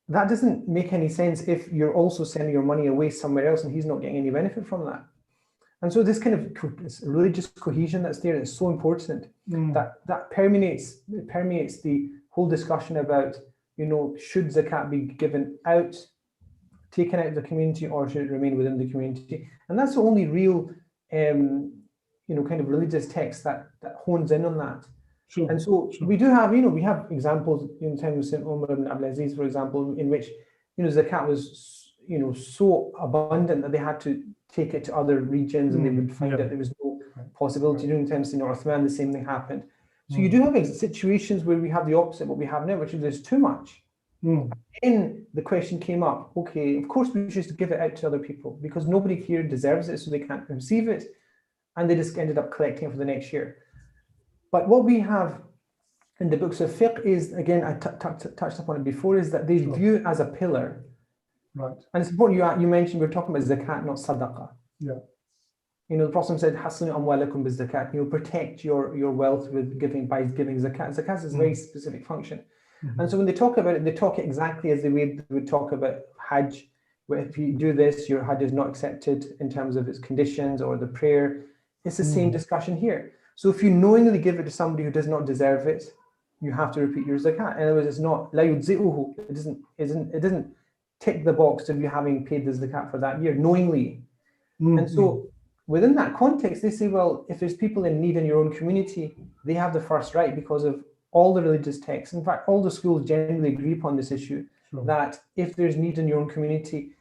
That doesn't make any sense if you're also sending your money away somewhere else and he's not getting any benefit from that. And so this kind of this religious cohesion that's there is so important, that permeates the whole discussion about, should zakat be given out, taken out of the community, or should it remain within the community? And that's the only real, kind of religious text that hones in on that. Sure, and so we do have, we have examples in terms of Saint Umar ibn Abdul Aziz, for example, in which, zakat was, so abundant that they had to take it to other regions, and they would find that there was no possibility. During the time of Saint Uthman, the same thing happened. So you do have situations where we have the opposite, what we have now, which is there's too much. Then the question came up, okay, of course we should give it out to other people, because nobody here deserves it, so they can't receive it, and they just ended up collecting it for the next year. But what we have in the books of fiqh is, again, I touched upon it before, is that they view it as a pillar. Right. And it's important you mentioned, we're talking about zakat, not sadaqah. Yeah. The Prophet said, "Hasinu amwalakum biz zakat." Protect your wealth by giving zakat. Zakat is a very specific function. And so when they talk about it, they talk exactly as the way they would talk about Hajj, where if you do this, your Hajj is not accepted in terms of its conditions or the prayer. It's the same discussion here. So if you knowingly give it to somebody who does not deserve it, you have to repeat your zakat. In other words, it's not la yujzi'uhu. It doesn't tick the box of you having paid the zakat for that year knowingly. And so within that context, they say, well, if there's people in need in your own community, they have the first right because of all the religious texts. In fact, all the schools generally agree upon this issue, that if there's need in your own community,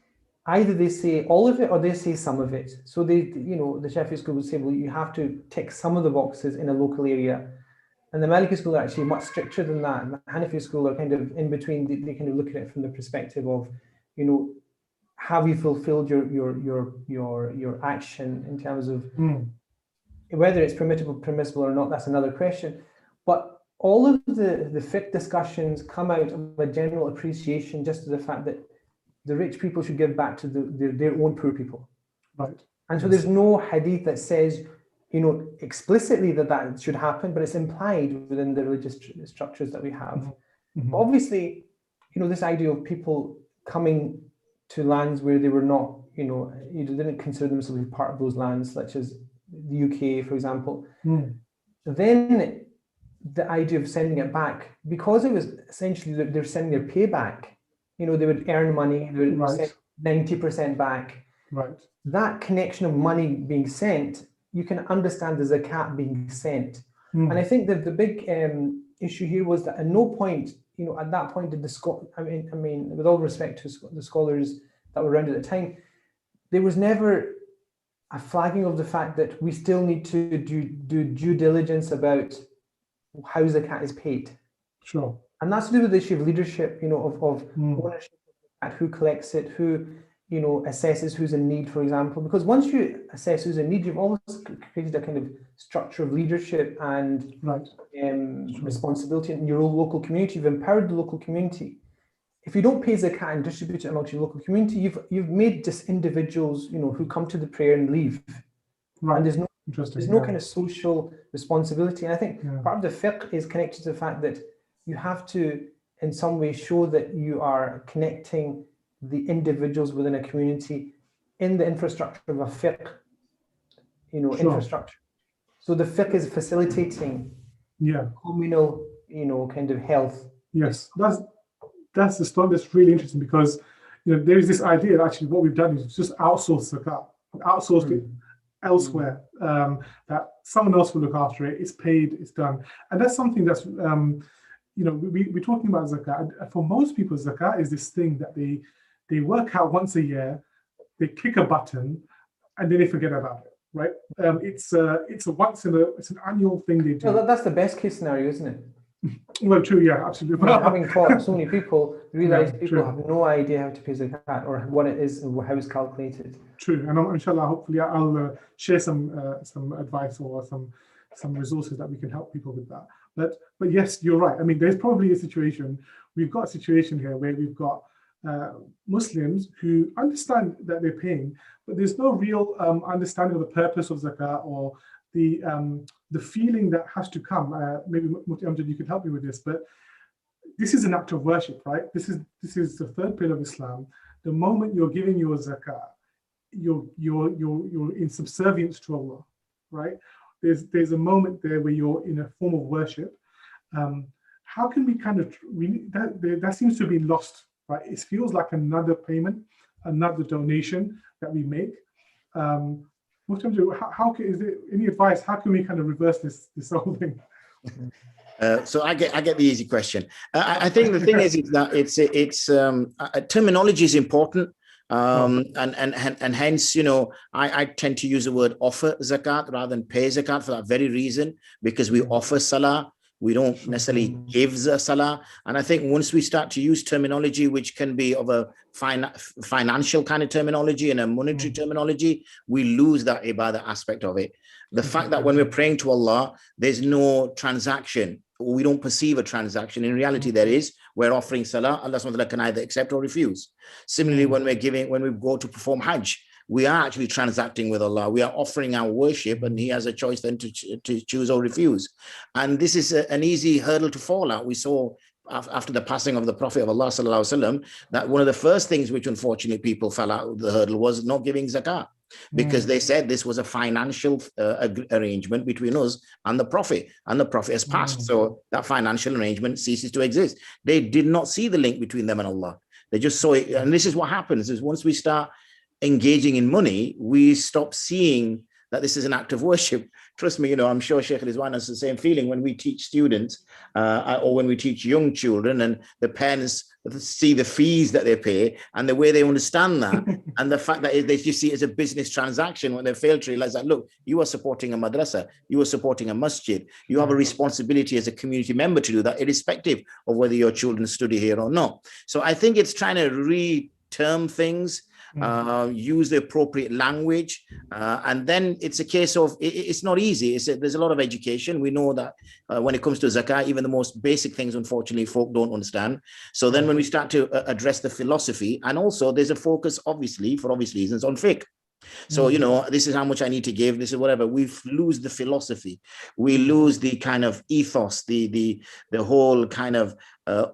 either they say all of it or they say some of it. So they, you know, the Shafi'i school would say, well, you have to tick some of the boxes in a local area. And the Maliki school are actually much stricter than that. And the Hanafi school are kind of in between. They kind of look at it from the perspective of, you know, have you fulfilled your action in terms of whether it's permissible or not, that's another question. But all of the fiqh discussions come out of a general appreciation just to the fact that the rich people should give back to their own poor people. Right. And so there's no hadith that says, you know, explicitly that should happen, but it's implied within the religious structures that we have. Obviously, you know, this idea of people coming to lands where they were not, you know, didn't consider themselves to be part of those lands, such as the UK, for example. Then the idea of sending it back, because it was essentially that they're sending their payback, you know, they would earn money, they would send 90% back. Right. That connection of money being sent, you can understand the zakat being sent. And I think that the big issue here was that at no point, you know, at that point did I mean, with all respect to the scholars that were around at the time, there was never a flagging of the fact that we still need to do due diligence about how zakat is paid. Sure. And that's to do with the issue of leadership, you know, of ownership, who collects it, who, you know, assesses who's in need, for example. Because once you assess who's in need, you've almost created a kind of structure of leadership and responsibility in your local community. You've empowered the local community. If you don't pay zakat and distribute it amongst your local community, you've made just individuals, you know, who come to the prayer and leave. Right. And there's no kind of social responsibility. And I think part of the fiqh is connected to the fact that you have to, in some way, show that you are connecting the individuals within a community in the infrastructure of a fiqh, you know, infrastructure. So the fiqh is facilitating communal, you know, kind of health. Yes, that's the stuff that's really interesting, because, you know, there is this idea that actually what we've done is just outsource zakat, outsourced it elsewhere, that someone else will look after it. It's paid, it's done, and that's something that's you know, we're talking about zakat. For most people, zakat is this thing that they work out once a year, they click a button, and then they forget about it. Right? It's an annual thing they do. Well, that's the best case scenario, isn't it? Well, true, yeah, absolutely. Having taught so many people, realize people have no idea how to pay zakat or what it is and how it's calculated. True, and inshallah, hopefully, I'll share some advice or some resources that we can help people with that. But yes, you're right. I mean, there's probably a situation. We've got a situation here where we've got Muslims who understand that they're paying, but there's no real understanding of the purpose of zakat or the feeling that has to come. Maybe Mufti Amjad, you could help me with this, but this is an act of worship, right? This is the third pillar of Islam. The moment you're giving your zakat, you're in subservience to Allah, right? There's a moment there where you're in a form of worship. How can we kind of that seems to be lost, right? It feels like another payment, another donation that we make. Is there any advice? How can we kind of reverse this whole thing? So I get the easy question. I think the thing is that it's terminology is important. And hence, you know, I tend to use the word offer zakat rather than pay zakat for that very reason, because we offer salah, we don't necessarily give salah. And I think once we start to use terminology, which can be of a financial kind of terminology and a monetary terminology, we lose that ibadah aspect of it. The fact that when we're praying to Allah, there's no transaction, we don't perceive a transaction. In reality, there is. We're offering salah. Allah subhanahu wa ta'ala can either accept or refuse. Similarly, when we go to perform Hajj, we are actually transacting with Allah. We are offering our worship, and He has a choice then to choose or refuse. And this is an easy hurdle to fall out. We saw after the passing of the Prophet of Allah sallallahu alaihi wasallam that one of the first things which unfortunately people fell out of the hurdle was not giving zakat, because they said this was a financial arrangement between us and the Prophet has passed. So that financial arrangement ceases to exist. They did not see the link between them and Allah. They just saw it. And this is what happens is once we start engaging in money, we stop seeing that this is an act of worship. Trust me, you know, I'm sure Sheikh Rizwan has the same feeling when we teach students or when we teach young children and the parents see the fees that they pay and the way they understand that, and the fact that they just see it as a business transaction when they fail to realize that, look, you are supporting a madrasa, you are supporting a masjid, you have a responsibility as a community member to do that, irrespective of whether your children study here or not. So I think it's trying to re-term things, use the appropriate language, and then it's a case of it's not easy. There's a lot of education. We know that when it comes to zakah, even the most basic things, unfortunately, folk don't understand. So then when we start to address the philosophy, and also there's a focus, obviously, for obvious reasons, on fiqh. So, you know, this is how much I need to give, this is whatever. We lose the philosophy. We lose the kind of ethos, the whole kind of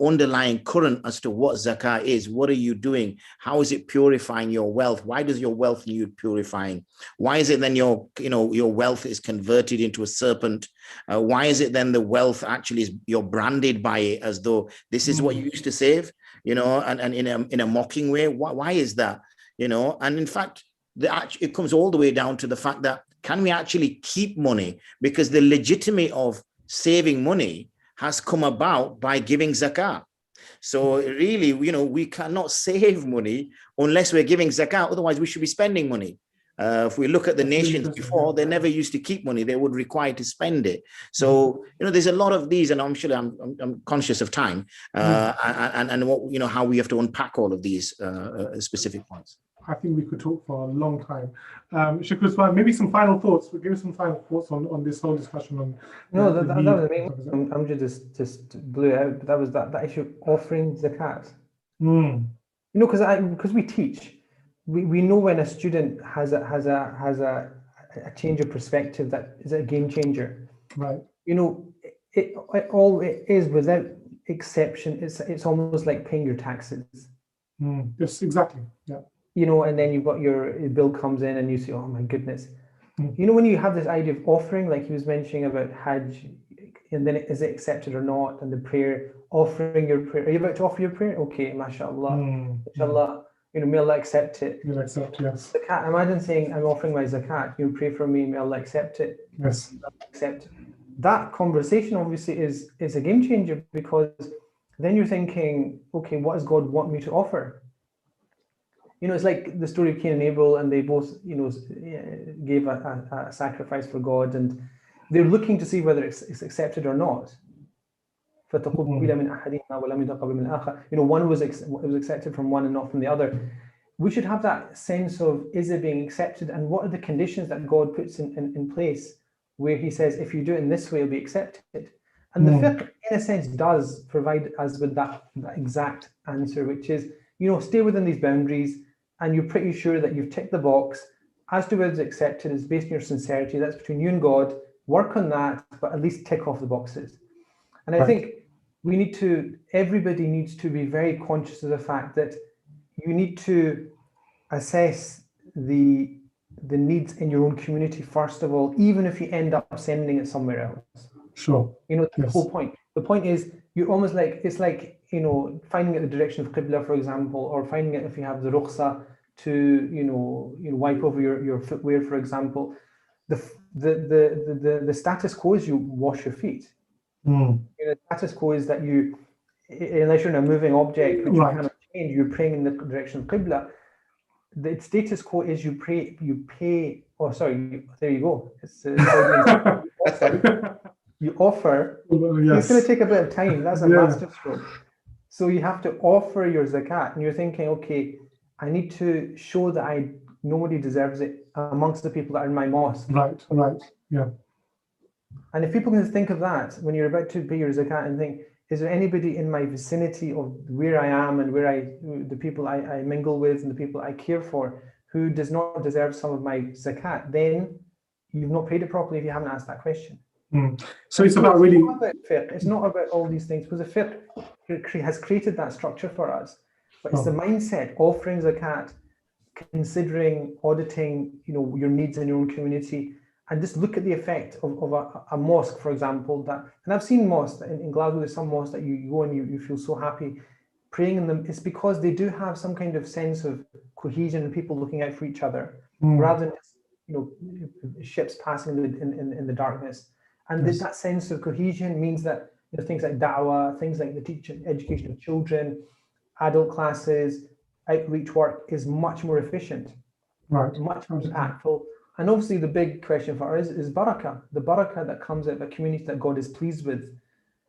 underlying current as to what zakah is. What are you doing? How is it purifying your wealth? Why does your wealth need purifying? Why is it then your wealth is converted into a serpent? Why is it then the wealth actually is, you're branded by it as though this is what you used to save, you know, and in a mocking way? Why is that? You know, and in fact, it comes all the way down to the fact that can we actually keep money? Because the legitimacy of saving money has come about by giving zakah. So really, you know, we cannot save money unless we're giving zakah. Otherwise, we should be spending money. If we look at the nations before, they never used to keep money. They would require to spend it. So, you know, there's a lot of these, and I'm sure I'm conscious of time, and what, you know, how we have to unpack all of these specific points. I think we could talk for a long time. Sheikh Usman, maybe some final thoughts. We'll give us some final thoughts on this whole discussion on. No, that was amazing. I'm just blew it out. But that was that issue of offering zakat. You know, because we teach, we know when a student has a change of perspective that is a game changer. Right. You know, it is without exception. It's almost like paying your taxes. Yes, exactly. Yeah. You know, and then you've got your bill comes in and you say, oh my goodness. You know, when you have this idea of offering, like he was mentioning about Hajj, and then is it accepted or not, and the prayer, offering your prayer. Are you about to offer your prayer? Okay, mashallah. Inshallah, you know, may Allah accept it. You'll accept, yes. Zakat, imagine saying, I'm offering my zakat, you pray for me, may Allah accept it. Yes. Accept it. That conversation obviously is a game changer, because then you're thinking, okay, what does God want me to offer? You know, it's like the story of Cain and Abel, and they both, you know, gave a sacrifice for God, and they're looking to see whether it's accepted or not. You know, one was accepted from one and not from the other. We should have that sense of, is it being accepted, and what are the conditions that God puts in place, where he says, if you do it in this way, it'll be accepted. And the fiqh, in a sense, does provide us with that exact answer, which is, you know, stay within these boundaries, and you're pretty sure that you've ticked the box. As to whether it's accepted is based on your sincerity. That's between you and God. Work on that, but at least tick off the boxes. And I think everybody needs to be very conscious of the fact that you need to assess the needs in your own community, first of all, even if you end up sending it somewhere else. Sure. You know, the whole point. The point is, you're almost like, it's like, you know, finding it the direction of Qibla, for example, or finding it if you have the rukhsa to, you know, wipe over your footwear, for example. The status quo is you wash your feet. You know, the status quo is that you, unless you're in a moving object, which you cannot change, you're praying in the direction of Qibla. The status quo is you pay. Oh, sorry. There you go. You offer. Yes. It's going to take a bit of time. That's a master stroke. So you have to offer your zakat, and you're thinking, okay, I need to show that nobody deserves it amongst the people that are in my mosque. Right. Yeah. And if people can think of that when you're about to pay your zakat and think, is there anybody in my vicinity of where I am and the people I mingle with and the people I care for who does not deserve some of my zakat, then you've not paid it properly if you haven't asked that question. So it's about really. It's not about all these things, because the fiqh has created that structure for us. But it's the mindset, offering zakat, considering, auditing, you know, your needs in your own community, and just look at the effect of a mosque, for example. And I've seen mosques in Glasgow. There's some mosques that you go and you feel so happy praying in them. It's because they do have some kind of sense of cohesion and people looking out for each other, rather than just, you know, ships passing in the darkness. And that sense of cohesion means that, you know, things like da'wah, things like the education of children, adult classes, outreach work is much more efficient, Right. much more Absolutely. impactful. And obviously the big question for us is barakah, the barakah that comes out of a community that God is pleased with,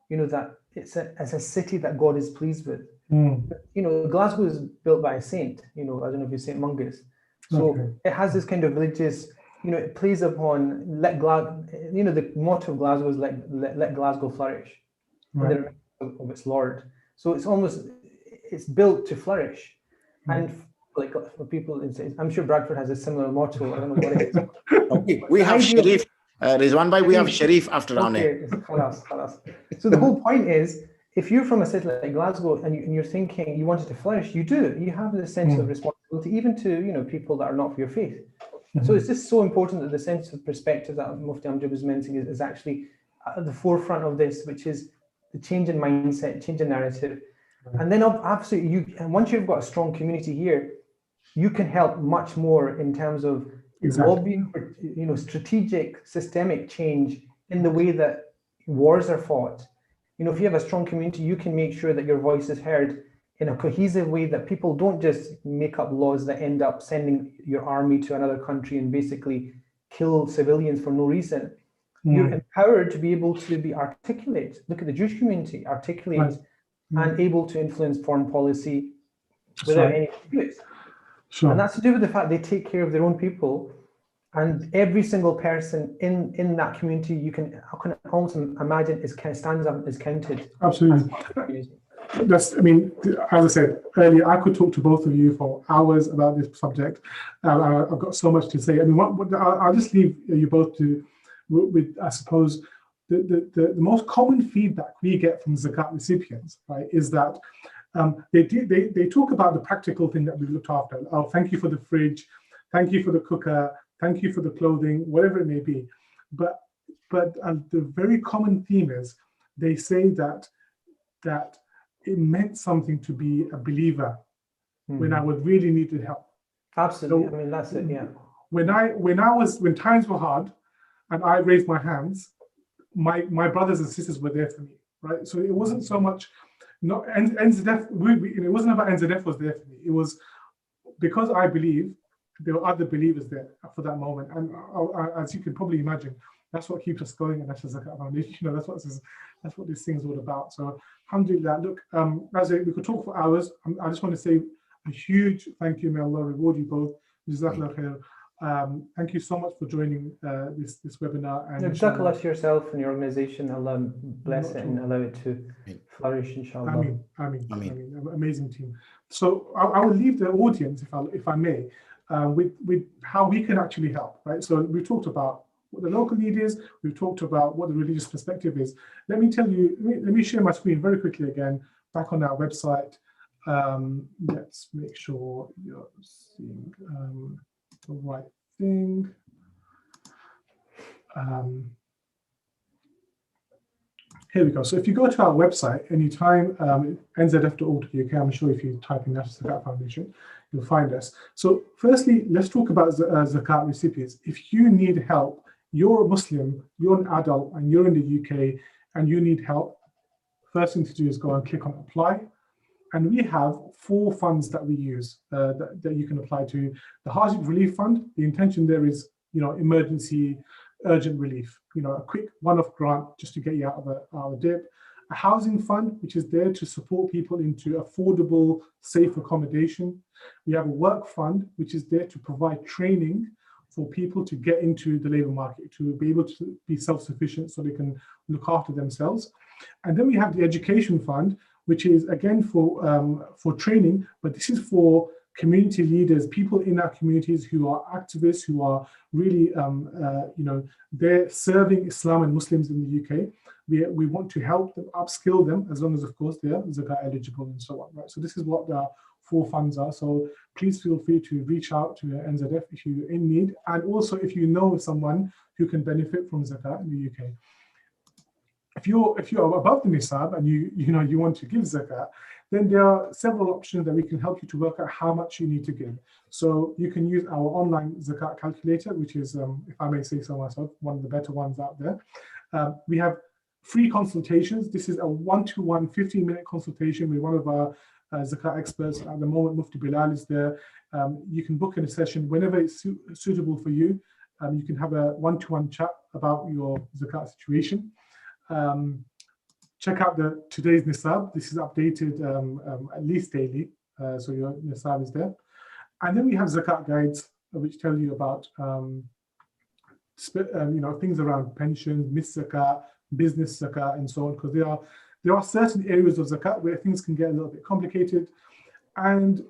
you know, that it's a city that God is pleased with. Mm. You know, Glasgow is built by a saint, you know, I don't know if you're St. Mungus. So Okay. it has this kind of religious, you know, it plays upon, you know, the motto of Glasgow is let Glasgow flourish. Right. In the name of its Lord. So it's built to flourish. Right. And like for people, I'm sure Bradford has a similar motto. I don't know what it is. Okay, we have Sharif. Rizwan bhai, we have Sharif after our name. Khalas. So the whole point is, if you're from a city like Glasgow and you're thinking you wanted to flourish, you do. You have this sense of responsibility, even to, you know, people that are not for your faith. So it's just so important that the sense of perspective that Mufti Amjad was mentioning is actually at the forefront of this, which is the change in mindset, change in narrative. And then absolutely, once you've got a strong community here, you can help much more in terms of lobbying for, you know, strategic, systemic change in the way that wars are fought. You know, if you have a strong community, you can make sure that your voice is heard in a cohesive way, that people don't just make up laws that end up sending your army to another country and basically kill civilians for no reason. You're empowered to be able to be articulate. Look at the Jewish community, articulate and able to influence foreign policy without any disputes. Sure. And that's to do with the fact they take care of their own people. And every single person in that community, I can almost imagine, stands up, is counted. Absolutely. That's, I mean, as I said earlier, I could talk to both of you for hours about this subject. I've got so much to say. I mean, I'll just leave you both with, I suppose, the most common feedback we get from Zakat recipients, right, is that they talk about the practical thing that we've looked after. Oh, thank you for the fridge, thank you for the cooker, thank you for the clothing, whatever it may be. But the very common theme is they say that it meant something to be a believer when I would really needed help. Absolutely. So, I mean, that's it. Yeah. When times were hard and I raised my hands, my brothers and sisters were there for me, right? So it wasn't so much NZF. It wasn't about NZF was there for me. It was because I believe there were other believers there for that moment, and as you can probably imagine, that's what keeps us going, and that's the Zakat Foundation. You know, that's what this thing is all about. So, alhamdulillah. Look, we could talk for hours. I just want to say a huge thank you. May Allah reward you both. Jazakallah khair. Thank you so much for joining this webinar. And Jazakallah to yourself and your organization. Allah bless it and allow it to flourish, inshallah. Ameen. Amazing team. So I will leave the audience, if I may, with how we can actually help. Right. So we've talked about what the local need is. We've talked about what the religious perspective is. Let me share my screen very quickly again. Back on our website. Let's make sure you're seeing the right thing. Here we go. So if you go to our website anytime, nzf.org.uk, I'm sure if you type in National Zakat Foundation, you'll find us. So firstly, let's talk about Zakat recipients. If you need help, you're a Muslim, you're an adult, and you're in the UK, and you need help, first thing to do is go and click on apply. And we have 4 funds that we use that you can apply to. The Hardship Relief Fund, the intention there is, you know, emergency, urgent relief, you know, a quick one-off grant just to get you out of a dip. A housing fund, which is there to support people into affordable, safe accommodation. We have a work fund, which is there to provide training for people to get into the labor market, to be able to be self-sufficient so they can look after themselves. And then we have the education fund, which is again for training, but this is for community leaders, people in our communities who are activists, who are really, they're serving Islam and Muslims in the UK. We want to help them, upskill them, as long as, of course, they are Zakat eligible and so on, right? So this is what the 4 funds are. So please feel free to reach out to NZF if you're in need, and also if you know someone who can benefit from Zakat in the UK. If you're above the nisab and you want to give Zakat, then there are several options that we can help you to work out how much you need to give. So you can use our online Zakat calculator, which is, if I may say so myself, one of the better ones out there. We have free consultations. This is a 1-to-1 15-minute consultation with one of our Zakat experts. At the moment, Mufti Bilal is there. You can book in a session whenever it's suitable for you. You can have a one-to-one chat about your Zakat situation. Check out today's Nisab. This is updated at least daily, so your Nisab is there. And then we have Zakat Guides, which tell you about things around pensions, missed Zakat, business Zakat, and so on, because there are certain areas of Zakat where things can get a little bit complicated. And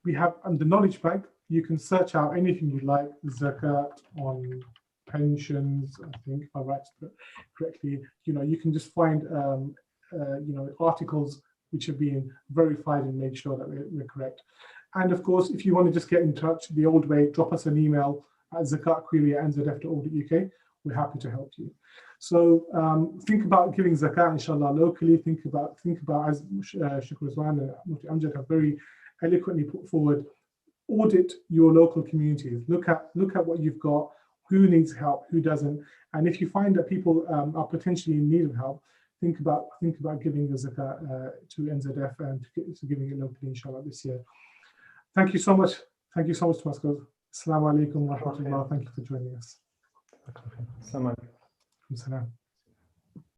we have the knowledge bank. You can search out anything you like, Zakat on pensions, I think, if I write it correctly. You can just find articles which have been verified and made sure that we're correct. And of course, if you want to just get in touch the old way, drop us an email at zakatquery@nzf.org.uk. We're happy to help you. So think about giving zakat, inshallah, locally. Think about as Sheikh Rizwan and Mufti Amjad have very eloquently put forward. Audit your local communities. Look at what you've got. Who needs help? Who doesn't? And if you find that people are potentially in need of help, think about giving the zakat to NZF and to giving it locally, inshallah, this year. Thank you so much. Thank you so much, Mascot. Assalamu alaikum wa rahmatullah. Thank you for joining us. Assalamu alaikum.